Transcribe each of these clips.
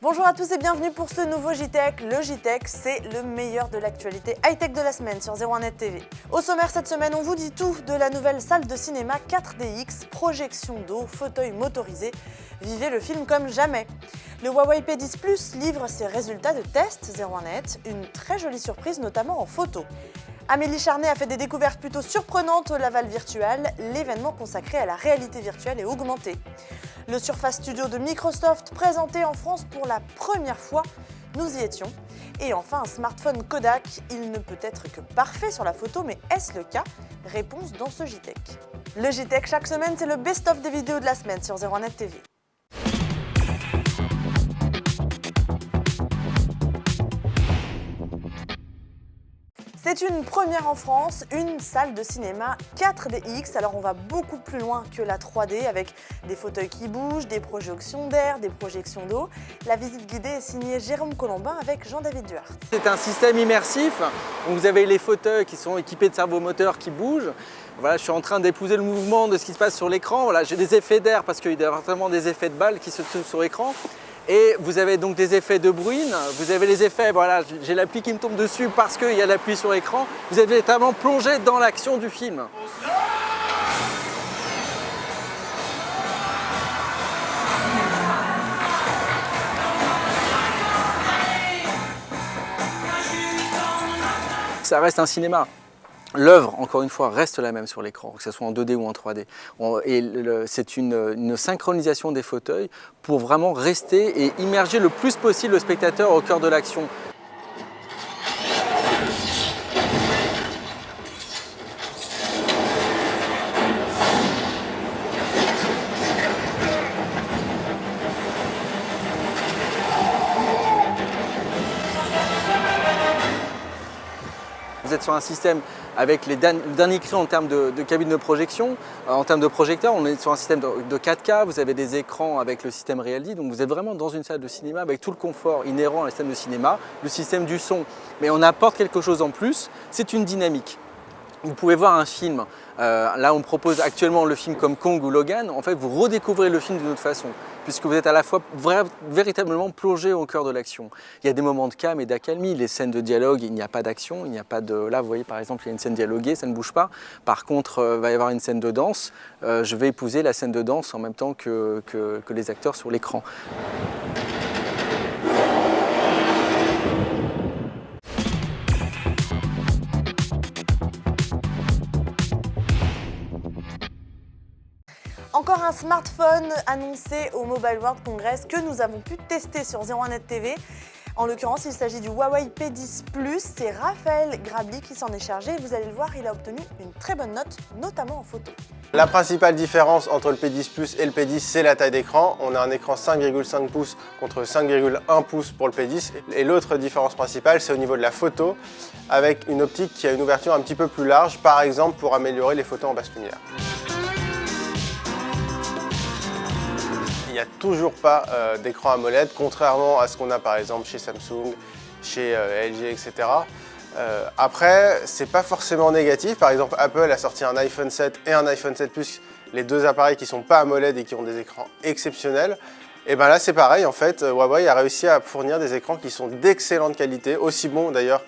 Bonjour à tous et bienvenue pour ce nouveau JTech. Le JTech, c'est le meilleur de l'actualité high-tech de la semaine sur 01net TV. Au sommaire cette semaine, on vous dit tout de la nouvelle salle de cinéma 4DX, projection d'eau, fauteuil motorisé. Vivez le film comme jamais. Le Huawei P10 Plus livre ses résultats de test 01net, une très jolie surprise notamment en photo. Amélie Charnet a fait des découvertes plutôt surprenantes au Laval Virtual, l'événement consacré à la réalité virtuelle et augmentée. Le Surface Studio de Microsoft présenté en France pour la première fois, nous y étions. Et enfin, un smartphone Kodak, il ne peut être que parfait sur la photo, mais est-ce le cas? Réponse dans ce JTech. Le JTech, chaque semaine, c'est le best-of des vidéos de la semaine sur 01net TV. C'est une première en France, une salle de cinéma 4DX. Alors on va beaucoup plus loin que la 3D avec des fauteuils qui bougent, des projections d'air, des projections d'eau. La visite guidée est signée Jérôme Colombin avec Jean-David Duhart. C'est un système immersif. Vous avez les fauteuils qui sont équipés de servomoteurs qui bougent. Voilà, je suis en train d'épouser le mouvement de ce qui se passe sur l'écran. Voilà, j'ai des effets d'air parce qu'il y a vraiment des effets de balles qui se trouvent sur l'écran. Et vous avez donc des effets de bruine, vous avez les effets, voilà, j'ai l'appli qui me tombe dessus parce qu'il y a l'appui sur l'écran. Vous êtes véritablement plongé dans l'action du film. Ça reste un cinéma. L'œuvre, encore une fois, reste la même sur l'écran, que ce soit en 2D ou en 3D. C'est une synchronisation des fauteuils pour vraiment rester et immerger le plus possible le spectateur au cœur de l'action. Vous êtes sur un système avec le dernier cri en termes de cabine de projection, en termes de projecteurs, on est sur un système de 4K, vous avez des écrans avec le système Reality, donc vous êtes vraiment dans une salle de cinéma avec tout le confort inhérent à un système de cinéma, le système du son, mais on apporte quelque chose en plus, c'est une dynamique. Vous pouvez voir un film, là on propose actuellement le film comme Kong ou Logan, en fait vous redécouvrez le film d'une autre façon, puisque vous êtes à la fois véritablement plongé au cœur de l'action. Il y a des moments de calme et d'accalmie, les scènes de dialogue, il n'y a pas d'action, il n'y a pas de... Là vous voyez par exemple il y a une scène dialoguée, ça ne bouge pas, par contre il va y avoir une scène de danse, je vais épouser la scène de danse en même temps que les acteurs sur l'écran. Encore un smartphone annoncé au Mobile World Congress que nous avons pu tester sur 01net TV. En l'occurrence, il s'agit du Huawei P10 Plus. C'est Raphaël Grabli qui s'en est chargé. Vous allez le voir, il a obtenu une très bonne note, notamment en photo. La principale différence entre le P10 Plus et le P10, c'est la taille d'écran. On a un écran 5,5 pouces contre 5,1 pouces pour le P10. Et l'autre différence principale, c'est au niveau de la photo, avec une optique qui a une ouverture un petit peu plus large, par exemple pour améliorer les photos en basse lumière. Il n'y a toujours pas d'écran AMOLED, contrairement à ce qu'on a par exemple chez Samsung, chez LG, etc. Après, c'est pas forcément négatif. Par exemple, Apple a sorti un iPhone 7 et un iPhone 7 Plus, les deux appareils qui ne sont pas AMOLED et qui ont des écrans exceptionnels. Et bien là, c'est pareil, en fait, Huawei a réussi à fournir des écrans qui sont d'excellente qualité, aussi bons d'ailleurs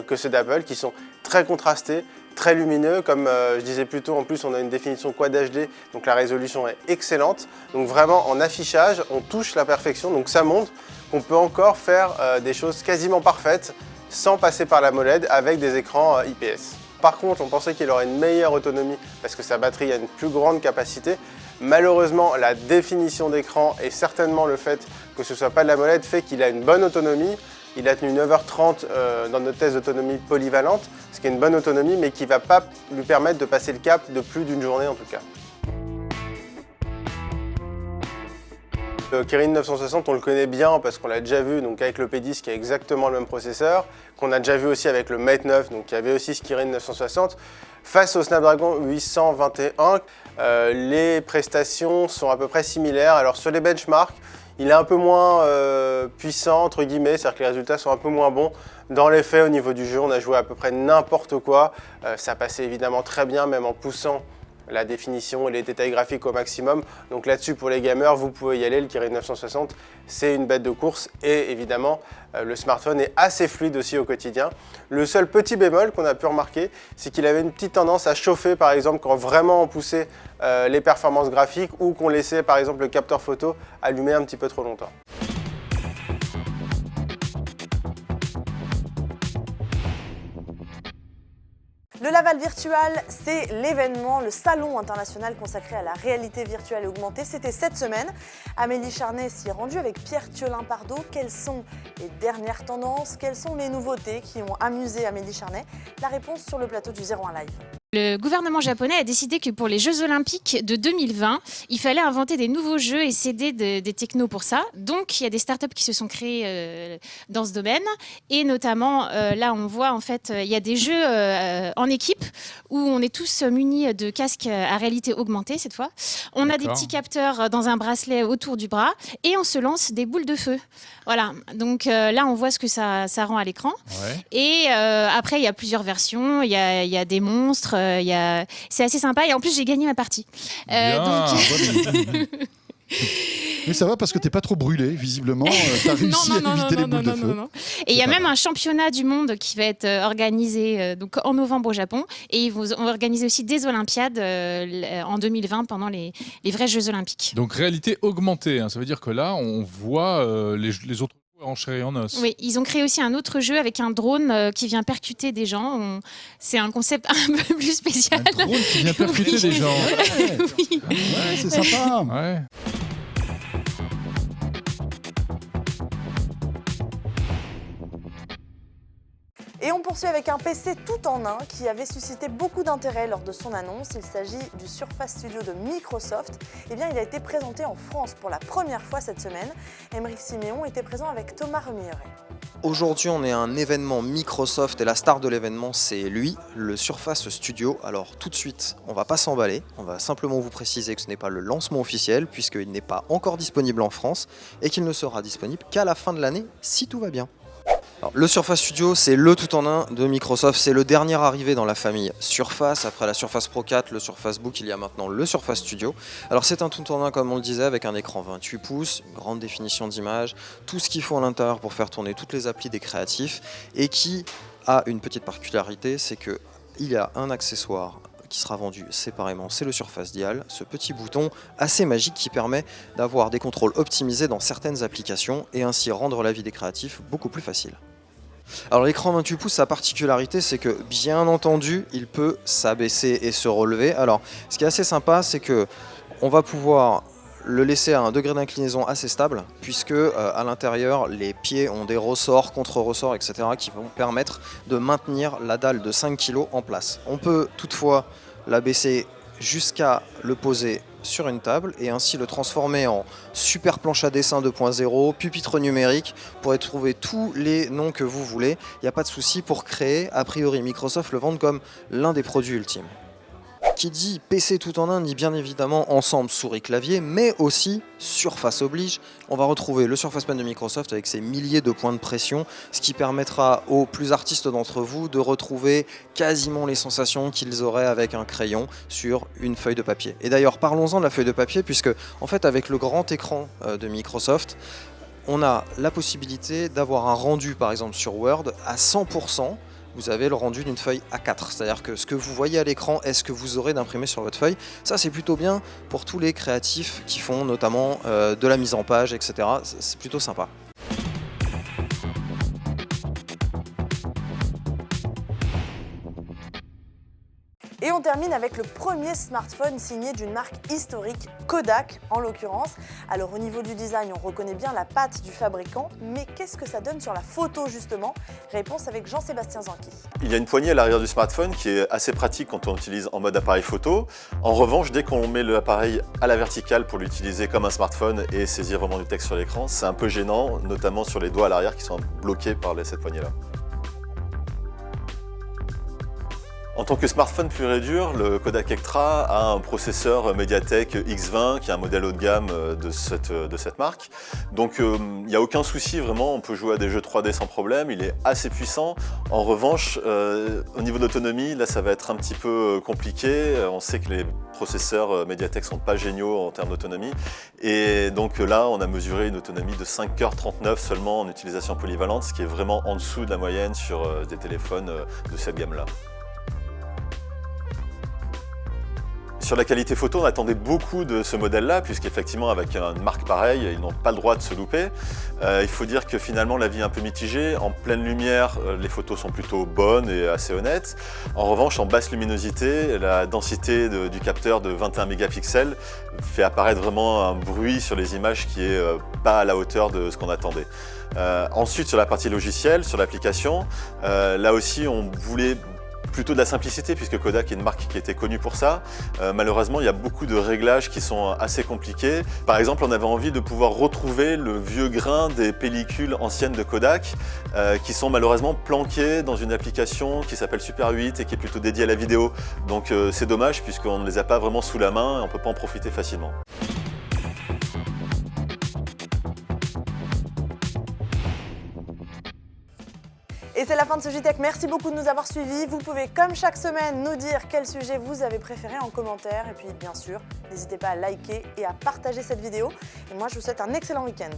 que ceux d'Apple, qui sont très contrastés, très lumineux, comme je disais plus tôt, en plus on a une définition Quad HD, donc la résolution est excellente. Donc vraiment en affichage, on touche la perfection, donc ça montre qu'on peut encore faire des choses quasiment parfaites sans passer par l'AMOLED avec des écrans IPS. Par contre, on pensait qu'il aurait une meilleure autonomie parce que sa batterie a une plus grande capacité. Malheureusement, la définition d'écran et certainement le fait que ce ne soit pas de l'AMOLED fait qu'il a une bonne autonomie. Il a tenu 9h30 dans notre test d'autonomie polyvalente, ce qui est une bonne autonomie, mais qui ne va pas lui permettre de passer le cap de plus d'une journée en tout cas. Le Kirin 960, on le connaît bien parce qu'on l'a déjà vu donc avec le P10 qui a exactement le même processeur, qu'on a déjà vu aussi avec le Mate 9, donc qui avait aussi ce Kirin 960. Face au Snapdragon 821, les prestations sont à peu près similaires. Alors sur les benchmarks, il est un peu moins puissant, entre guillemets, c'est-à-dire que les résultats sont un peu moins bons. Dans les faits, au niveau du jeu, on a joué à peu près n'importe quoi. Ça passait évidemment très bien, même en poussant la définition et les détails graphiques au maximum. Donc là-dessus, pour les gamers, vous pouvez y aller. Le Kirin 960, c'est une bête de course et évidemment, le smartphone est assez fluide aussi au quotidien. Le seul petit bémol qu'on a pu remarquer, c'est qu'il avait une petite tendance à chauffer, par exemple, quand vraiment on poussait les performances graphiques ou qu'on laissait, par exemple, le capteur photo allumé un petit peu trop longtemps. Le Laval Virtual, c'est l'événement, le salon international consacré à la réalité virtuelle et augmentée. C'était cette semaine. Amélie Charnet s'y est rendue avec Pierre Thiolin-Pardo. Quelles sont les dernières tendances? Quelles sont les nouveautés qui ont amusé Amélie Charnet? La réponse sur le plateau du 01 Live. Le gouvernement japonais a décidé que pour les Jeux Olympiques de 2020, il fallait inventer des nouveaux jeux et céder des technos pour ça. Donc, il y a des startups qui se sont créées dans ce domaine. Et notamment, là, on voit, en fait, il y a des jeux en équipe où on est tous munis de casques à réalité augmentée, cette fois. On a des petits capteurs dans un bracelet autour du bras et on se lance des boules de feu. Voilà. Donc, là, on voit ce que ça rend à l'écran. Ouais. Et après, il y a plusieurs versions. Il y a des monstres. C'est assez sympa et en plus j'ai gagné ma partie. Mais ça va parce que t'es pas trop brûlé, visiblement. T'as réussi à éviter les boules de feu. Et il y a même un championnat du monde qui va être organisé donc en novembre au Japon et ils vont organiser aussi des Olympiades en 2020 pendant les vrais Jeux Olympiques. Donc réalité augmentée, hein, ça veut dire que là on voit les autres en chair et en os. Oui, ils ont créé aussi un autre jeu avec un drone qui vient percuter des gens. C'est un concept un peu plus spécial. Un drone qui vient percuter des gens. Ouais. Oui. Ouais, c'est sympa. Ouais. Et on poursuit avec un PC tout en un qui avait suscité beaucoup d'intérêt lors de son annonce. Il s'agit du Surface Studio de Microsoft. Eh bien, il a été présenté en France pour la première fois cette semaine. Aymeric Siméon était présent avec Thomas Remilleret. Aujourd'hui, on est à un événement Microsoft et la star de l'événement, c'est lui, le Surface Studio. Alors tout de suite, on va pas s'emballer, on va simplement vous préciser que ce n'est pas le lancement officiel puisqu'il n'est pas encore disponible en France et qu'il ne sera disponible qu'à la fin de l'année si tout va bien. Alors, le Surface Studio, c'est le tout-en-un de Microsoft, c'est le dernier arrivé dans la famille Surface. Après la Surface Pro 4, le Surface Book, il y a maintenant le Surface Studio. Alors c'est un tout-en-un comme on le disait, avec un écran 28 pouces, une grande définition d'image, tout ce qu'il faut à l'intérieur pour faire tourner toutes les applis des créatifs et qui a une petite particularité, c'est qu'il y a un accessoire qui sera vendu séparément, c'est le Surface Dial, ce petit bouton assez magique qui permet d'avoir des contrôles optimisés dans certaines applications et ainsi rendre la vie des créatifs beaucoup plus facile. Alors l'écran 28 pouces, sa particularité c'est que bien entendu il peut s'abaisser et se relever. Alors ce qui est assez sympa c'est que on va pouvoir le laisser à un degré d'inclinaison assez stable puisque à l'intérieur les pieds ont des ressorts, contre-ressorts etc. qui vont permettre de maintenir la dalle de 5 kg en place. On peut toutefois l'abaisser jusqu'à le poser sur une table et ainsi le transformer en super planche à dessin 2.0, pupitre numérique, vous pourrez trouver tous les noms que vous voulez, il n'y a pas de souci pour créer, a priori Microsoft le vend comme l'un des produits ultimes. Qui dit PC tout en un dit bien évidemment ensemble souris-clavier, mais aussi Surface oblige. On va retrouver le Surface Pen de Microsoft avec ses milliers de points de pression, ce qui permettra aux plus artistes d'entre vous de retrouver quasiment les sensations qu'ils auraient avec un crayon sur une feuille de papier. Et d'ailleurs, parlons-en de la feuille de papier, puisque en fait avec le grand écran de Microsoft, on a la possibilité d'avoir un rendu par exemple sur Word à 100%. Vous avez le rendu d'une feuille A4, c'est-à-dire que ce que vous voyez à l'écran est ce que vous aurez d'imprimer sur votre feuille. Ça c'est plutôt bien pour tous les créatifs qui font notamment de la mise en page, etc. C'est plutôt sympa. Et on termine avec le premier smartphone signé d'une marque historique, Kodak en l'occurrence. Alors au niveau du design, on reconnaît bien la patte du fabricant, mais qu'est-ce que ça donne sur la photo justement? Réponse avec Jean-Sébastien Zanqui. Il y a une poignée à l'arrière du smartphone qui est assez pratique quand on l'utilise en mode appareil photo. En revanche, dès qu'on met l'appareil à la verticale pour l'utiliser comme un smartphone et saisir vraiment du texte sur l'écran, c'est un peu gênant, notamment sur les doigts à l'arrière qui sont bloqués par cette poignée-là. En tant que smartphone pur et dur, le Kodak Ektra a un processeur Mediatek X20 qui est un modèle haut de gamme de cette marque. Donc il n'y a aucun souci vraiment, on peut jouer à des jeux 3D sans problème, il est assez puissant. En revanche, au niveau d'autonomie, là ça va être un petit peu compliqué. On sait que les processeurs Mediatek ne sont pas géniaux en termes d'autonomie. Et donc là, on a mesuré une autonomie de 5h39 seulement en utilisation polyvalente, ce qui est vraiment en dessous de la moyenne sur des téléphones de cette gamme-là. Sur la qualité photo, on attendait beaucoup de ce modèle-là, puisqu'effectivement, avec une marque pareille, ils n'ont pas le droit de se louper. Il faut dire que finalement, l'avis est un peu mitigé. En pleine lumière, les photos sont plutôt bonnes et assez honnêtes. En revanche, en basse luminosité, la densité du capteur de 21 mégapixels fait apparaître vraiment un bruit sur les images qui est pas à la hauteur de ce qu'on attendait. Ensuite, sur la partie logicielle, sur l'application, là aussi, on voulait plutôt de la simplicité, puisque Kodak est une marque qui était connue pour ça. Malheureusement, il y a beaucoup de réglages qui sont assez compliqués. Par exemple, on avait envie de pouvoir retrouver le vieux grain des pellicules anciennes de Kodak, qui sont malheureusement planquées dans une application qui s'appelle Super 8 et qui est plutôt dédiée à la vidéo. Donc c'est dommage, puisqu'on ne les a pas vraiment sous la main et on ne peut pas en profiter facilement. Et c'est la fin de ce JTech. Merci beaucoup de nous avoir suivis. Vous pouvez, comme chaque semaine, nous dire quel sujet vous avez préféré en commentaire. Et puis, bien sûr, n'hésitez pas à liker et à partager cette vidéo. Et moi, je vous souhaite un excellent week-end.